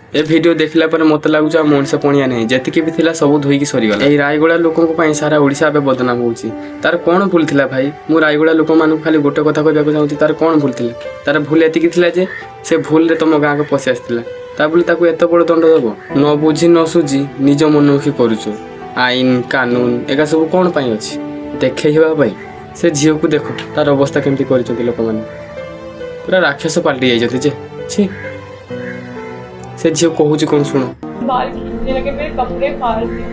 ए video देखला पर मत लगुच मनीष पणिया नहीं जी भी थिला सब धोईकी सरीगला। यही रायगड़ा लोकों सारा ओडिशा ए बदनाम होउची। तार कौन भूल थिला भाई? मु रायगड़ा लोक मानू खाली गोटे कथा कहबाक चाहूची, तार कौन भूल थिला? तार भूल एतिकी थिला जे से भूल रे तुम गाँ को पशि आसला ता बोली ताको एत बड़ दंड दब? न बुझी न सुझी निज मनमुखी करूचु। आईन कानून एका सब कौन पाई अछि? देखैबा भाई से झील को देखो तार अवस्था केमती करिसथि लोक माने। पूरा राक्षस पाल्टी जाइछथि जे छी। से झील कहूची कौन सुनो। बाल खींचने लगे, मेरे कपड़े फाड़ दिए,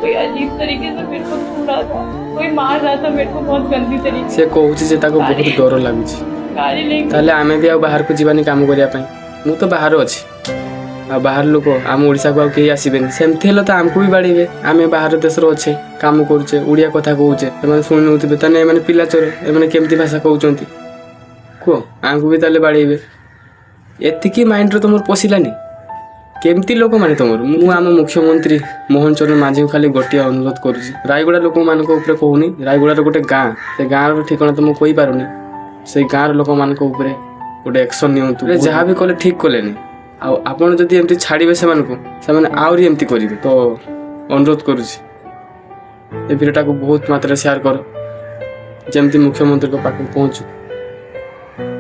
कोई अजीब तरीके से मेरे को छू रहा था, कोई मार रहा था मेरे को बहुत गंदी तरीके से कहूची जे ताको बहुत डर लागुची। गाड़ी लेके ताले आमे भी आ बाहर को जीवानी काम करिया पई। मु तो बाहर अछि आ बाहर लोक आम ओडिशा को केही आसीबेनी। सेमथि हेलो त आमको भी बाड़ीबे। आमे बाहर देश रो अच्छे काम करूचे, उड़िया कथा कहूचे, एमाने सुनि नउथिबे तने एमाने पिला चोर एमाने केमती भाषा कहउचंती को आमको भी ताले बाड़ीबे। एतिकी माइंड रो तमर पोसिलानी केमती लोक माने तमर? मु आम मुख्यमंत्री मोहन चरण माझी को खाली गोटे अनुरोध करूची, रायगड़ा लोक मान को ऊपर कहूनी। रायगड़ा रो गोटे गाँ, से गाँ रो ठिकाना तुम कहि पारुनी। से गाँ रो लोक मान को ऊपर गोटे एक्शन नियंतु। जहाँ भी कले ठीक कलेनी आ आपण जदि एमती छाड़िबे सेमान को सेमाने आउरी एमती करिवे। तो अनुरोध करूची ए वीडियोटा को बहुत मात्रा शेयर कर जेमती मुख्यमंत्री को पाख पहुँचू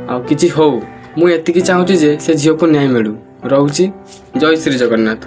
आ किछि हो। मु एतिकी चाहूची जे से झील को न्याय मिलू। रहुची। जय श्री जगन्नाथ।